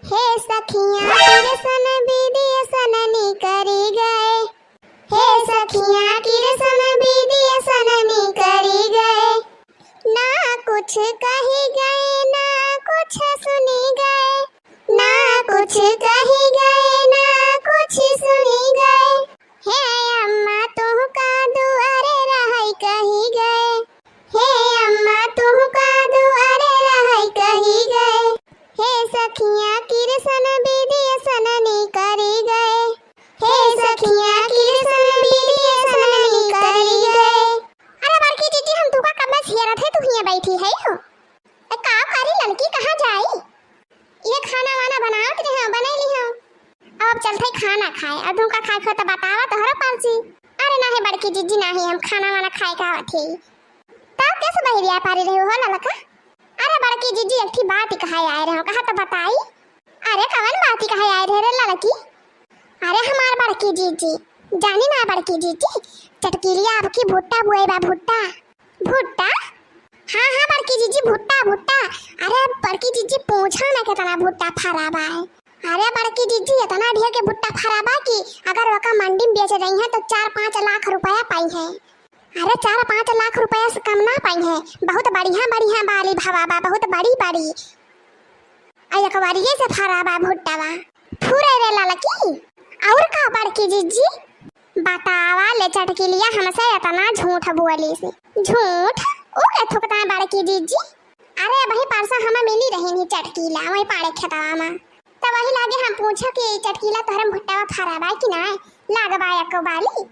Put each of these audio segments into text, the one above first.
हे सखियाँ किरसन विदिय सननी करी गए। हे सखियाँ किरसन विदिय सननी करी गए। ना कुछ कही गए ना कुछ सुनी गए। ना कुछ कही गए ना कुछ सुनी गए। हे अम्मा तुह का दुआरे रही कही गए। हे अम्मा तुह का दुआरे रही कही गए। हे सखियाँ किरसन विदिय सननी करी गए। हे सखियाँ किरसन विदिय सननी करी गए। अरे बड़की दीदी हम तुका कब से हियरत है, तू हियां बैठी है हो। ए का करी लड़की कहाँ जाई? ये खाना वाना बनावत रहे हो, बनैली हो। अब चलते खाना खाए। अब तुमका खाए खो तो बतावा तोहरा पालसी। अरे ना है बड़की दीदी ना है, हम खाना वाना खाए का आथे। तब कैसे बहिरिया पारी रही हो ललका? अरे बड़की जीजी एक बात ही कहे आए रहे हो, कहा तो बताई। अरे कवन बात ही कहे आए रहे लड़की? अरे हमार बड़की जीजी जानी ना बड़की जीजी चटकीलिया आपकी भुट्टा बुए बा। भुट्टा भुट्टा हाँ हाँ बड़की जीजी भुट्टा भुट्टा। अरे बड़की जीजी पूछा ना कितना भुट्टा फराबा है। अरे बड़की जीजी इतना ढेर के भुट्टा फराबा कि अगर वका मंडी में बेच रही है तो 4-5 लाख रुपया पाई है। अरे 4-5 लाख रुपया से कम ना पाई है। बहुत बढ़िया बढ़िया बाली भवाबा, बहुत बड़ी बड़ी अयकवारिये से फराबा भुट्टावा फूरे रे ललकी। और का बड़की जीजी बतावा ले चटकीलिया हमसे इतना झूठ बोली से। झूठ ओ के थुकता है बड़की जीजी। अरे वही परसा हम मिली रही नहीं चटकीला वही पाड़े खेतवा में, तो वही लागे हम पूछो कि चटकीला तोहरा भुट्टावा फराबा कि ना लागबा अकवाली।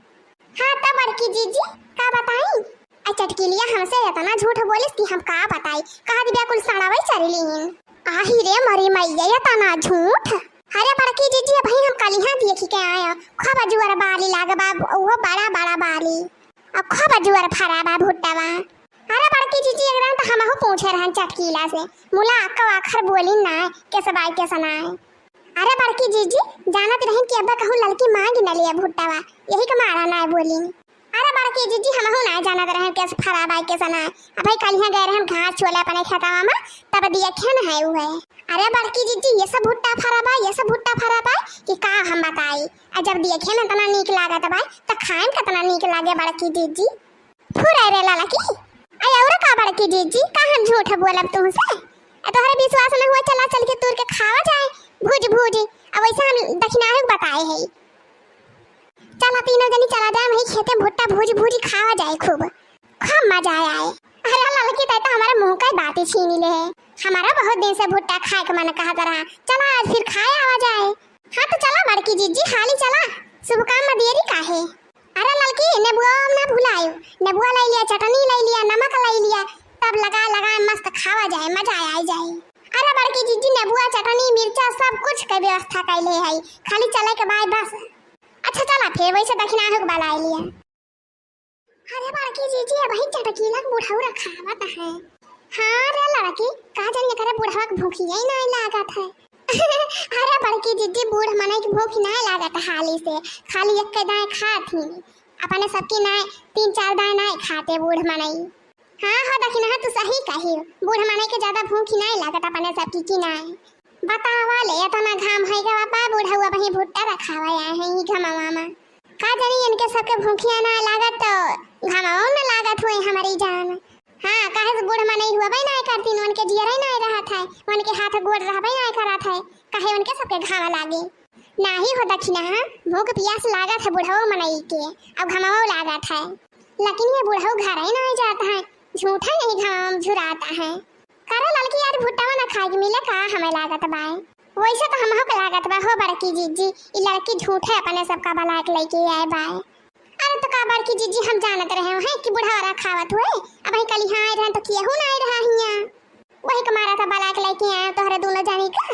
हाँ तब बड़की जीजी का बताई? चटकीलिया हमसे इतना झूठ बोलिस कि हम का बताई। कहा दिया कुल सड़ावई चरली आही रे मरी मैया इतना झूठ। अरे बड़की जीजी भाई हम कलिहां देखी के आए खबा जुअर बाली लागबा वो बड़ा बड़ा बाली अब खबा जुअर फराबा भुट्टावा। अरे बड़की जीजी एकदम तो हमहु पूछे रहन चटकीला से मुला अक्का आखर बोली ना कैसे बाई कैसे ना। अरे बड़की जीजी जानत रही कि अब कहूं लड़की मांग न लिया भुट्टावा यही का मारा ना बोली। अरे बड़की जीजी हमहु ना जानत रहे कैसे फराबा कैसे ना। अब भाई कलिहां गए रहे हम घास छोले अपने खेतवा में तब दिया खेन है वो है। अरे बड़की जीजी ये सब भुट्टा फराबा ये सब भुट्टा फराबा कि का हम बताई। जब दिया खेन इतना नीक लागत भाई तो खाएं कितना नीक लागे बड़की जीजी फुरे रे ललकी। अरे और का बड़की जीजी का हम झूठ बोलब तुमसे? तोहरे विश्वास न हुआ चला चल के तोड़ के खावा जाए भूज भूज। अब वैसे हम दक्षिणाही बताए है चला तीनों जनी चला जाए वही खेते भुट्टा भूज भूज खावा जाए खूब मजा आए। अरे लड़की तो हमारा मुंह का बात ही छीन ले है। हमारा बहुत दिन से भुट्टा खाए का मन कहा रहा चला आज फिर खाए आवा जाए। हाँ तो चला बड़की जीजी हाली चला शुभ काम में देरी काहे। अरे लड़की नेबुआ ना भुलायो नेबुआ ले लिया चटनी ले लिया नमक ले लिया तब लगा लगा मस्त खावा जाए मजा आ जाए। अरे बड़की जीजी नेबुआ चटनी मिर्चा सब कुछ के व्यवस्था कैले है खाली चले के बाद बस। अच्छा चला फिर वैसे दक्षिणा हो बला लिया। अरे बड़की जीजी भाई चटकीला बुढ़ाऊ खावत है। हाँ रे लड़की का जाने करे बुढ़ावा के भूख ही नहीं लागत है। अरे बड़की जीजी बूढ़ मने की भूख नहीं लागत हाली से खाली एक के दाएं खात ही अपने सबकी ना 3-4 दाएं नहीं खाते बूढ़ मने। हाँ हाँ दक्षिणा तू सही कही बूढ़ मने के ज्यादा भूख ही नहीं लागत अपने सबकी की ना। बतावा ले इतना घाम है का बापा बुढ़ावा वही भुट्टा रखावा है ही घमावा में का जानी इनके सबके भूखिया ना लागत तो घमावा ना लागत हुई हमारी जान। हाँ काहे से बूढ़ मने हुआ भाई ना करती उनके जियरे नहीं रहा था उनके हाथ गोड़ रहा भाई ना करा था काहे उनके सबके घामा लागे ना ही हो दक्षिणा। भूख प्यास लागत है बुढ़ाओ मनई के अब घमावा लागत है लेकिन ये बुढ़ाओ घर ही नहीं जाता है झूठा नहीं घाम झुराता है। करे लड़की यार भुट्टावा ना खाए मिले का हमें लागत बाय वैसे तो हमहु के लागत बा हो बड़की जीजी ई लड़की झूठे अपने सबका बला के लेके आए बाय। अरे तो का बड़की जीजी हम जानत रहे हैं कि बुढ़ावा खावत हुए अब ही कली हां रहे तो कियहु नहीं रहा हिया वही कमारा था बला के लेके आए तोहरे दोनों जानी का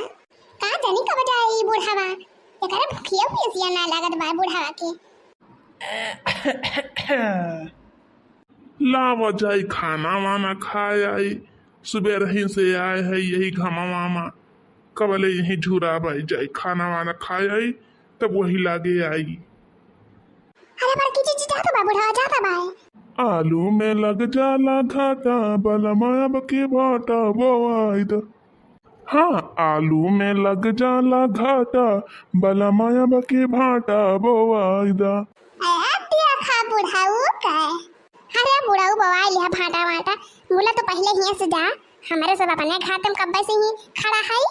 जानी कब जाए ई बुढ़ावा एकरे भूखिया पियसिया ना लागत बा बुढ़ावा के। लावा जाई खाना वाना खाए आई सुबह रही से आए है यही घमा मामा कबले यही झूरा बाई जाई खाना वाना खाए आई तब वही लागे आई। अरे बड़की जीजी जाता बा बुढ़ावा जाता बा आलू में लग जाला घाटा बलमाया बके भाटा बोआई द हाँ आलू में लग जाला घाटा बला माया बके भाटा बोवाइदा। दिया खा बुढ़ाऊ का अरे बुढ़ाऊ बवाई लिया भाटा वाटा बोला तो पहले ही से जा हमारे सब अपने खातम कब्बे से ही खड़ा है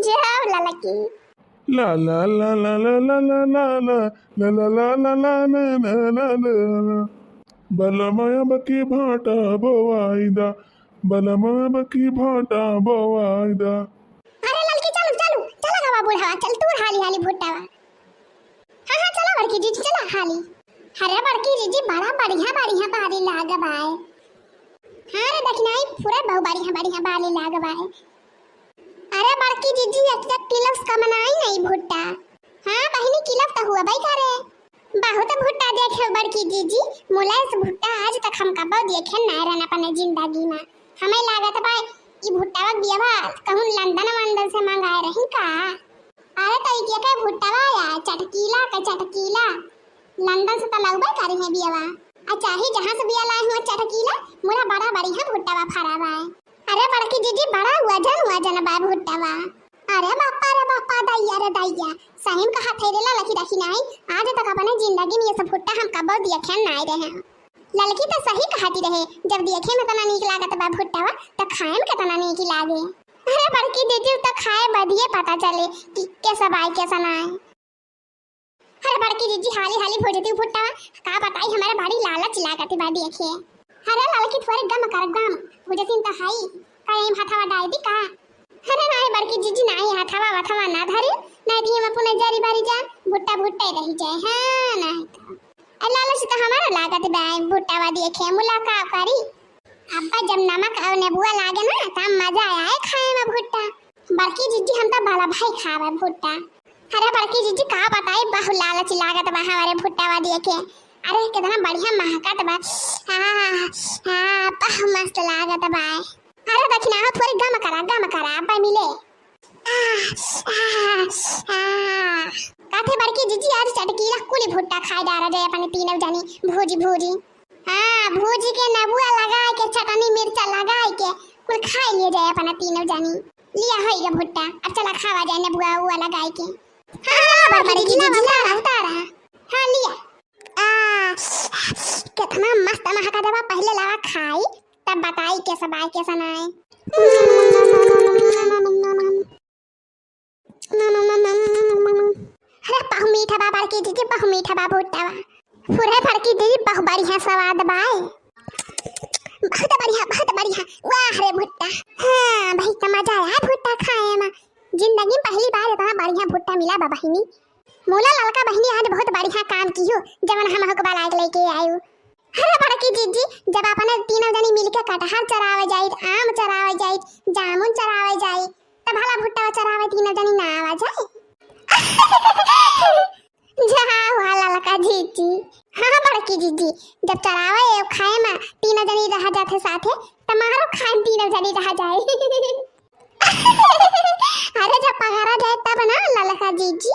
जाओ ललकी ला ला ला ला ला ला ला ला ला ला ला ला ला ला ला ला बला माया बके भाटा बोवाइदा बला माया बके भाटा बोवाइदा। अरे ललकी चलो चलो चला गवा बुढ़ावा चल तू हाली हाली भुट्टावा हाँ हाँ चला बड़की जी चला हाली अरे बड़की जी बड़ा बढ़िया बढ़िया बारी लाग बाय हाँ रे देखना पूरा बहु बढ़िया बारी लाग बाय। अरे बड़की जीजी अच्छा किलफ्स का मनाई नहीं भुट्टा हाँ बहनी किलफ तो हुआ भाई करे बहुत भुट्टा देखे बड़की जीजी मुलायस भुट्टा आज तक हम कब देखे ना रहना अपने जिंदगी में हमें लागत भाई ये भुट्टा वक बियावा कहूं लंदन वंदन से मंगाए रही का अरे तो ये क्या भुट्टा आया चटकीला लंदन से तो लगबे करे है बियावा अच्छा ही जहां से बिया लाए हुआ चटकीला मोरा बड़ा बढ़िया भुट्टा फरावा है। अरे बड़की जीजी बड़ा वजन बा भुट्टावा अरे बापा दैया सही में कहा थे रे लकी रखी नहीं आज तक अपने जिंदगी में ये सब भुट्टा हम कब देखे ना रहे हैं लड़की तो सही कहती रहे जब देखे में तना नीक लागत बा भुट्टावा तो खाए में कितना नीक लागे। अरे बड़की दीदी तो खाए बदिए पता चले कि कैसा बाई कैसा ना है। अरे बड़की दीदी हाली हाली भोजती भुट्टावा का बताई हमारे बड़ी लालच लागत बा देखे अरे लड़की थोड़े गम भोजती तो हाई काई हाथावा डाल दी का अरे नहीं बड़की दीदी नहीं हाथावा ना धरे नहीं दी हम पुणे जारी बारी जा भुट्टा रही जाए हां नहीं तो लालच तो हमारा लागत बा भुट्टावा देखे मुलाकात करी अब्बा जब नमक और नेबुआ लागे ना तब मजा आए खाए में भुट्टा बड़की जीजी हम तो बाला भाई खावे भुट्टा। अरे बड़की जीजी का बताई बहु लालच लागत बा हमारे भुट्टावा देखे अरे कितना बढ़िया महकत बा हां बहु मस्त लागत बा अरे देखना हो थोड़ी गम करा अब्बा मिले काथे बड़की जीजी आज चटकीला कुली भुट्टा खाई डारा जाए अपने तीनों जानी भूजी हाँ भूजी के नबुआ लगाए के चटनी मिर्चा लगाए के कुल खाई लिए जाए अपना तीनों जानी लिया है ये भुट्टा अब चला खावा जाए नबुआ हुआ लगाए के हाँ बड़की जीजी रहता रहा हाँ लिया कितना मस्त महका दवा पहले लगा खाई तब बताई कैसा बाई कैसा ना है। अरे बहु मीठा बा बड़की दीदी बहु मीठा बा भुट्टावा पूरे बड़की दीदी बहु बढ़िया स्वाद बाए बहुत बढ़िया वाह रे भुट्टा हाँ भाई तो मजा आया भुट्टा खाए में जिंदगी में पहली बार इतना बढ़िया भुट्टा मिला बा बहिनी मोला लड़का बहिनी आज बहुत बढ़िया काम की हो जब हम हकबा लाग लेके आयो। अरे बड़की जीजी जब अपने तीनों जनी मिलके कटहल चरावे जाई आम चरावे जाई जामुन चरावे जाई तब भला भुट्टा चरावे तीनों जनी ना आवा जाए जहाँ वाला लका जीजी हाँ बड़की जीजी जब चरावे खाए में तीनों जनी रह जाते साथे तुम्हारो खान तीनों जनी रह जाए अरे जब पगारा जाए तब ना ललका जीजी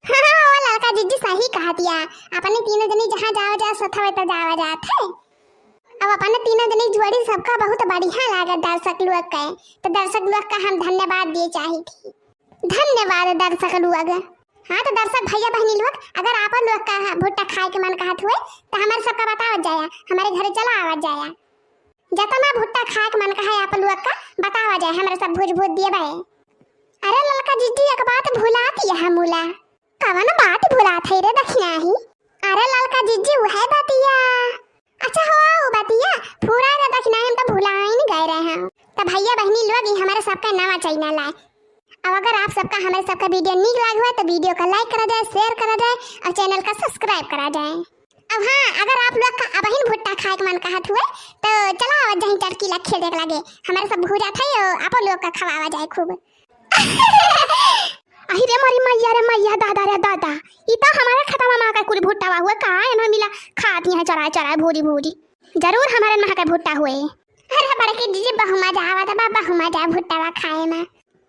हाँ वो ललका जीजी सही कहा दिया अपने तीनों जनी जहाँ जाओ जा सथवे तो जावा जाते अब अपने तीनों जनी जोड़ी सबका बहुत बढ़िया लागे दर्शक लोग के तो दर्शक लोग का हम धन्यवाद दिए चाहिए थी धन्यवाद दर्शक लोग। हाँ तो दर्शक भैया बहनी लोग अगर आप लोग का भुट्टा खाए के मन कहत हुए तो हमारे सबका बताओ जाया हमारे घर चला आवाज जाया जतना भुट्टा खाए के मन कहा आप लोग का बतावा जाए हमारे सब भूज दिए भाई। अरे ललका जीजी एक बात भुलाती है मुला कवन बात भुलात है रे दखना ही अरे ललका जीजी वह बतिया अच्छा हुआ वो बतिया पूरा रे दखना हम तो भुला ही नहीं गए रहे हैं तो भैया बहनी लोग हमारे सबका नवा चैनल है अब अगर आप सबका हमारे सबका वीडियो नीक लगा हुआ तो वीडियो को लाइक करा जाए शेयर करा जाए और चैनल का सब्सक्राइब करा जाए। अब हाँ अगर आप लोग का अब ही भुट्टा खाए के मन कहत हुए तो चला जहीं चटकीला खेल देख लगे हमारे सब भूजा थे आप लोग का खवावा जाए खूब अहि रे मैया दादा इता हमारे खतमा मां का कुल भुट्टा हुआ का ना मिला खाती है चराए भूरी जरूर हमारे मां का भुट्टा हुए। अरे बड़के दीदी बहु मजा आवा था बहु मजा भुट्टा खाए में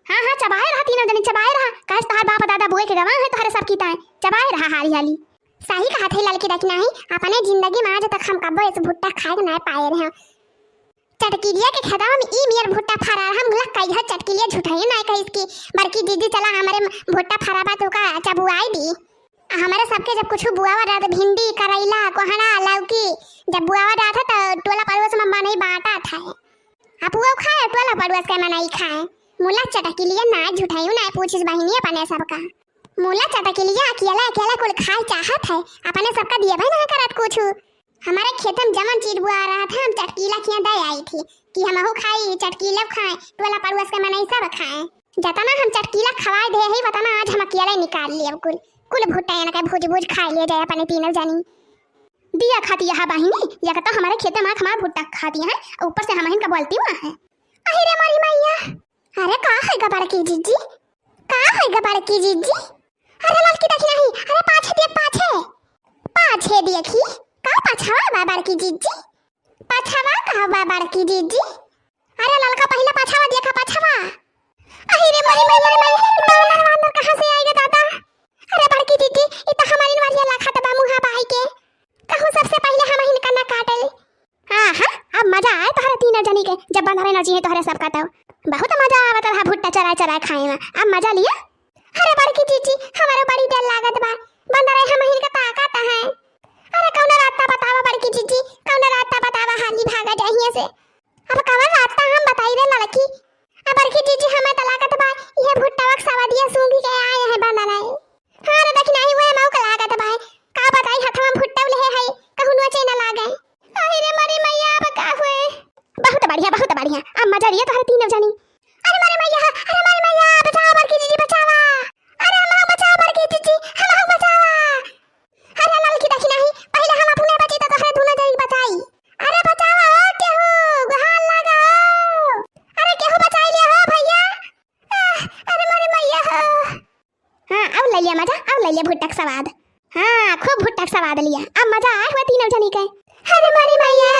हाँ चबाए रहा तीनों जने चबाए रहा कहे तोहार बाप दादा बुए के गवा है तोहरे सब कीता है चबाए रहा हाली सही कहा थे लड़की रखना है अपने जिंदगी में आज तक हम कब इस भुट्टा खाए ना पाए रहे चटकिलिया के खेतवा में ई मियर भुट्टा फरा हम गुला कई है चटकिलिया झुठाई ना कहि इसकी बड़की दीदी चला हमारे भुट्टा फराबा तो का चबुआई दी हमारे सबके जब कुछ बुआवा रहा तो भिंडी करैला कोहड़ा लौकी जब बुआवा रहा था तो टोला पड़ोस में मम्मा नहीं बांटा था आप वो खाए टोला पड़ोस का मनाई खाए मुला चटकिलिया ना झुठाई ना पूछिस बहिनी अपने सबका मुला चटकिलिया अकेला अकेला कुल खाए चाहत है अपने सबका दिए भाई ना करत कुछ हमारे खेत में जमन चीज बुआ रहा था हम चटकीला खिया दे आई थी कि हम हो खाई चटकीला खाए टोला पड़ोस का मनाई सब खाए जतना हम चटकीला खवाए दे ही बताना आज हम अकेला निकाल लिए कुल कुल भुट्टा ना के भूज भूज खा लिए जाए अपने तीनों जानी दिया खाती है बहिनी या कहता हमारे खेत में हमारा भुट्टा खाती है ऊपर से हम का बोलती हूं है अरे मारी मैया अरे का है गबार की जीजी का है गबार की जीजी अरे लड़की देखी नहीं अरे पाछे देखी का पाछवा बाबार की जीजी पाछवा का बाबार की जीजी अरे लड़का पहले पाछवा देखा पाछवा अरे मारी मैया बानर कहां से आएगा दादा अरे बड़की दीदी ये तो हमारी वाली लाखा तबा मुहा बाई के कहूं सबसे पहले हम ही कन्ना काटल हां अब मजा आए तोहरे तीनों जनी के जब बनरे न जिए तोहरे सब काटो बहुत मजा आवत है भुट्टा चरा खाए में अब मजा लिया अरे बड़की दीदी हमारे बड़ी डर लागत बा बनरे हम ही का ताकत है अरे कौन रास्ता बतावा बड़की दीदी कौन रास्ता बतावा हाली भागा जाइए से अब कौन रास्ता हम बताई रे लड़की अब बड़की दीदी हमें तलाकत बा ये भुट्टा वक सवा दिया सूंघी के आए हैं बनरे हां रे देखना ही वो मौका लागत बा का बताई हथवा में भुट्टा ले है कहूं नोचे न लागे अरे मारी मैया अब का हुए बहुत बढ़िया अब मजा लिया तोहरे तीनों जानी अरे मारी मैया बचाओ बड़की दीदी बचावा अरे मां बचाओ बड़की दीदी हम बचावा अरे लड़की देखी नहीं पहले हम अपने बची तो तोहरे दोनों जानी बचाई अरे बचावा ओ केहू गुहार लगाओ अरे केहू बचाई ले हो भैया अरे मारी मैया हां अब ले लिया भुट्टा का स्वाद हां खूब भुट्टा का स्वाद लिया अब मजा आया हुआ तीनों जनी के अरे मारी मैया